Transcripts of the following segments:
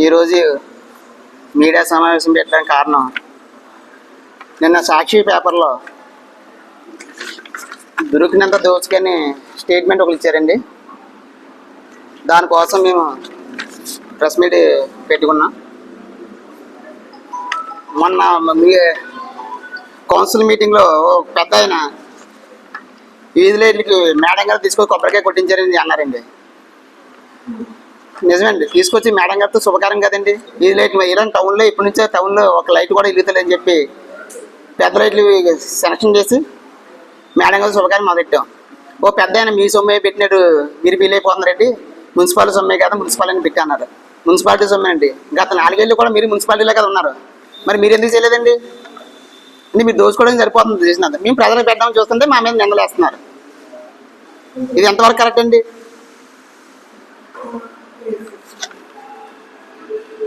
ఈరోజు మీడియా సమావేశం పెట్టడానికి కారణం, నిన్న సాక్షి పేపర్లో దొరికినంత దోచుకొని స్టేట్మెంట్ ఒకరు ఇచ్చారండి. దానికోసం మేము ప్రెస్ మీట్ పెట్టుకున్నాం. మొన్న మీ కౌన్సిల్ మీటింగ్లో పెద్ద ఆయన వీధి లైట్లకి మేడం గారు తీసుకొని కొబ్బరికాయ కొట్టించారని అన్నారండి. నిజమండి, తీసుకొచ్చి మేడం గారితో శుభకారం కదండి. వీధి లైట్లు ఇలాంటి టౌన్లో ఇప్పటి నుంచే టౌన్లో ఒక లైట్ కూడా వెలుగుతలేదని చెప్పి పెద్ద లైట్లు సెలక్షన్ చేసి మేడం గారు శుభకారం మొదలెట్టాం. ఓ పెద్ద ఆయన మీ సొమ్మే పెట్టినట్టు మీరు ఫీల్ అయిపోతున్నారండి, మున్సిపాలిటీ సొమ్మే కదా మున్సిపాలిటీ పెట్టి అన్నారు. మున్సిపాలిటీ సొమ్మే అండి. గత 4 ఏళ్ళు కూడా మీరు మున్సిపాలిటీలో కదా ఉన్నారు, మరి మీరు ఎందుకు చేయలేదండి? అంటే మీరు దోచుకోవడానికి సరిపోతుంది చేసినంత. మేము ప్రజలకు పెట్టామని చూస్తుంటే మా మీద నిందలేస్తున్నారు. ఇది ఎంతవరకు కరెక్ట్ అండి?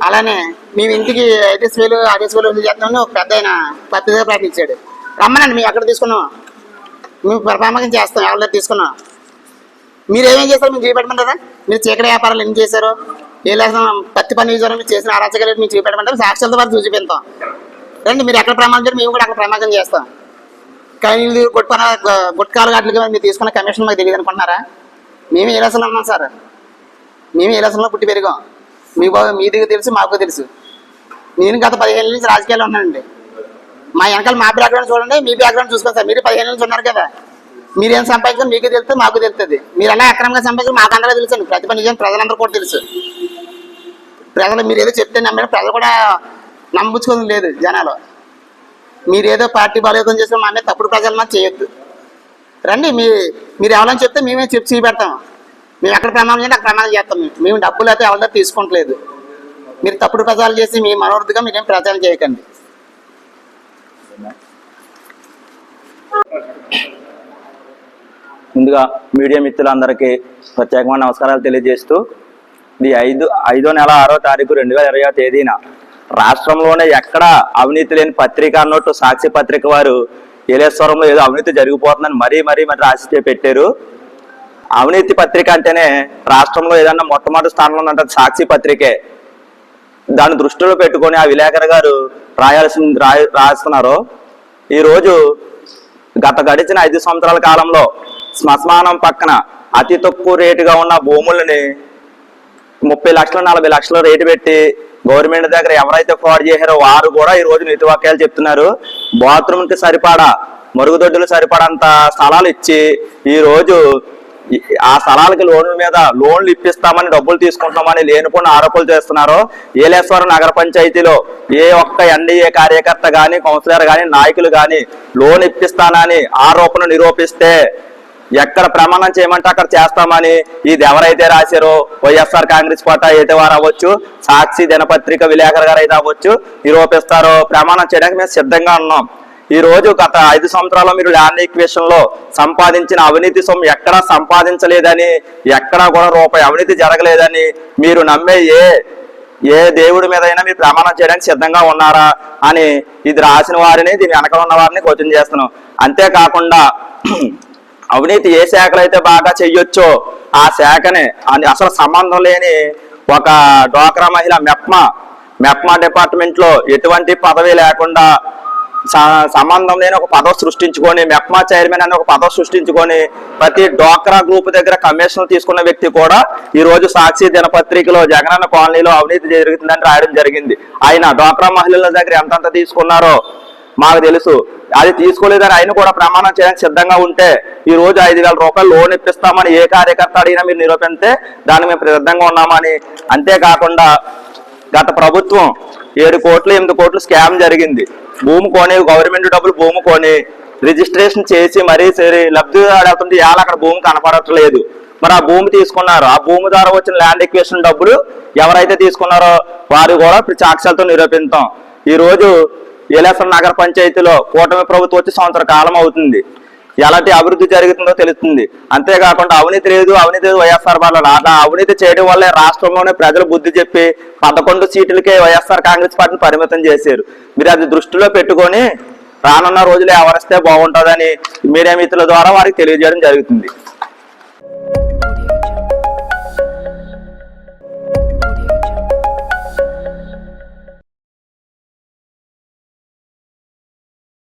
అలానే మేము ఇంటికి 5,000 6,000 చేద్దామని ఒక పెద్ద ఆయన పత్రిక ప్రకటించాడు. రమ్మనండి, మేము ఎక్కడ తీసుకున్నాం, మేము ప్రమాణం చేస్తాం, ఎవరి దగ్గర తీసుకున్నాం. మీరు ఏమేం చేస్తారో మేము చూపెట్టమంటారా? మీరు చీకటి వ్యాపారాలు ఎన్ని చేశారో, ఏ లేకపోతే పత్తి పని చేశారో, మీరు చేసిన అరాచకాలు మేము చూపెట్టమంటారు. సాక్షులతో పాటు చూపిస్తాం. రండి, మీరు ఎక్కడ ప్రమాణం చేయాలి మేము కూడా అక్కడ ప్రమాణం చేస్తాం. కానీ గుట్కాలు గట్లకి మీరు తీసుకున్న కమిషన్ మాకు తెలియదు అనుకుంటున్నారా? మేము ఏ లెసన్లో ఉన్నాం సార్, మేము ఏ లెసన్లో పుట్టి పెరిగాం. మీది తెలుసు, మాకు తెలుసు. నేను గత 15 ఏళ్ళ నుంచి రాజకీయాల్లో ఉన్నానండి. మా వెనకాల మా బ్యాక్గ్రౌండ్ చూడండి, మీ బ్యాక్గ్రౌండ్ చూసుకోండి సార్. మీరు 15 ఏళ్ళ నుంచి ఉన్నారు కదా, మీరేం సంపాదించారు మీకు తెలుస్తుంది, మాకు తెలుస్తుంది. మీరు ఎలా అక్రమంగా సంపాదించారు మాకు అందరూ తెలుసు. ప్రతి పని నిజం ప్రజలందరూ కూడా తెలుసు. ప్రజలు మీరు ఏదో చెప్తే నమ్మిన ప్రజలు కూడా నమ్ముకోవడం లేదు జనాలు. మీరేదో పార్టీ బలోపేతం చేస్తే మా మీద తప్పుడు ప్రజలు మాకు చేయొద్దు. రండి, మీరు ఎవరైనా చెప్తే మేమే చెప్పి చూపెడతాం. మేము ఎక్కడ ప్రమాణం చేయండి అక్కడ ప్రమాణం చేస్తాం. మేము డబ్బులు అయితే ఎవరి దగ్గర తీసుకోవట్లేదు. మీరు తప్పుడు ప్రచారాలు చేసి మీ మనోర్థిగా మీరేం ప్రచారం చేయకండి. ముందుగా మీడియా మిత్రులందరికీ ప్రత్యేకమైన నమస్కారాలు తెలియజేస్తూ, ఇది 5వ నెల 6వ తారీఖు 2020వ తేదీన రాష్ట్రంలోనే ఎక్కడ అవినీతి లేని పత్రిక అన్నట్టు సాక్షి పత్రిక వారు ఏలేశ్వరంలో ఏదో అవినీతి జరిగిపోతుందని మరీ రాసి పెట్టారు. అవినీతి పత్రిక అంటేనే రాష్ట్రంలో ఏదన్నా మొట్టమొదటి స్థానంలో ఉందంటే సాక్షి పత్రికే. దాన్ని దృష్టిలో పెట్టుకొని ఆ విలేకరు గారు రాస్తున్నారు. ఈరోజు గడిచిన 5 సంవత్సరాల కాలంలో శ్మశానం పక్కన అతి తక్కువ రేటుగా ఉన్న భూములని 30 లక్షలు 40 లక్షలు రేటు పెట్టి గవర్నమెంట్ దగ్గర ఎవరైతే ఫ్రాడ్ చేశారో వారు కూడా ఈ రోజు నీతి వాక్యాలు చెప్తున్నారు. బాత్రూమ్కి సరిపడా, మరుగుదొడ్డులు సరిపడంత స్థలాలు ఇచ్చి ఈ రోజు ఆ స్థలాలకి లోన్లు ఇప్పిస్తామని డబ్బులు తీసుకుంటామని లేనిపోయిన ఆరోపణలు చేస్తున్నారు. ఏలేశ్వరం నగర పంచాయతీలో ఏ ఒక్క ఎన్డీఏ కార్యకర్త కానీ, కౌన్సిలర్ కానీ, నాయకులు కానీ లోన్ ఇప్పిస్తానని ఆరోపణ నిరూపిస్తే ఎక్కడ ప్రమాణం చేయమంటే అక్కడ చేస్తామని ఇది ఎవరైతే రాశారో వైఎస్ఆర్ కాంగ్రెస్ పార్టీ అయితే వారు అవ్వచ్చు, సాక్షి దినపత్రిక విలేకరు గారు అయితే అవ్వచ్చు, నిరూపిస్తారో ప్రమాణం చేయడానికి మేము సిద్ధంగా ఉన్నాం. ఈ రోజు గత 5 సంవత్సరాల్లో మీరు ల్యాండ్ ఈక్వేషన్ లో సంపాదించిన అవినీతి సొమ్ము ఎక్కడా సంపాదించలేదని, ఎక్కడా కూడా రూపాయి అవినీతి జరగలేదని మీరు నమ్మే ఏ దేవుడి మీద అయినా మీరు ప్రమాణం చేయడానికి సిద్ధంగా ఉన్నారా అని ఇది రాసిన వారిని, దీని వెనక ఉన్న వారిని క్వశ్చన్ చేస్తున్నాం. అంతేకాకుండా అవినీతి ఏ శాఖలు అయితే బాగా చెయ్యొచ్చో ఆ శాఖని అసలు సంబంధం లేని ఒక డ్వాక్రా మహిళ మెప్మా డిపార్ట్మెంట్ లో ఎటువంటి పదవి లేకుండా సంబంధం లేని ఒక పదవి సృష్టించుకొని, మెప్మా చైర్మన్ అని ఒక పదవి సృష్టించుకొని ప్రతి డ్వాక్రా గ్రూప్ దగ్గర కమిషన్ తీసుకున్న వ్యక్తి కూడా ఈ రోజు సాక్షి దినపత్రికలో జగనన్న కాలనీలో అవినీతి జరుగుతుందని రాయడం జరిగింది. ఆయన డ్వాక్రా మహిళల దగ్గర ఎంతంత తీసుకున్నారో మాకు తెలుసు. అది తీసుకోలేదని ఆయన కూడా ప్రమాణం చేయడానికి సిద్ధంగా ఉంటే ఈ రోజు 5,000 రూపాయలు లోన్ ఇప్పిస్తామని ఏ కార్యకర్త అడిగినా మీరు నిరూపిస్తే దానికి మేము సిద్ధంగా ఉన్నామని. అంతేకాకుండా గత ప్రభుత్వం 7 కోట్లు 8 కోట్లు స్కామ్ జరిగింది. భూమి కొని, గవర్నమెంట్ డబ్బులు భూమి కొని రిజిస్ట్రేషన్ చేసి మరీ లబ్ధిదారు అవుతుంది, ఇవాళ అక్కడ భూమి కనపడట్లేదు. మరి ఆ భూమి తీసుకున్నారు, ఆ భూమి ద్వారా వచ్చిన ల్యాండ్ ఎక్వేషన్ డబ్బులు ఎవరైతే తీసుకున్నారో వారు కూడా ఇప్పుడు సాక్ష్యాలతో నిరూపిస్తాం. ఈ రోజు ఏలేశ్వరం నగర పంచాయతీలో కూటమి ప్రభుత్వం వచ్చి 1 సంవత్సర కాలం అవుతుంది. ఎలాంటి అభివృద్ధి జరుగుతుందో తెలుస్తుంది. అంతేకాకుండా అవినీతి లేదు వైఎస్ఆర్ వాళ్ళ అలా అవినీతి చేయడం వల్లే రాష్ట్రంలోనే ప్రజలు బుద్ధి చెప్పి 11 సీట్లకే వైఎస్ఆర్ కాంగ్రెస్ పార్టీని పరిమితం చేశారు. మీరు అది దృష్టిలో పెట్టుకొని రానున్న రోజులు ఎవరిస్తే బాగుంటుందని మీడియా మిత్రుల ద్వారా వారికి తెలియజేయడం జరుగుతుంది.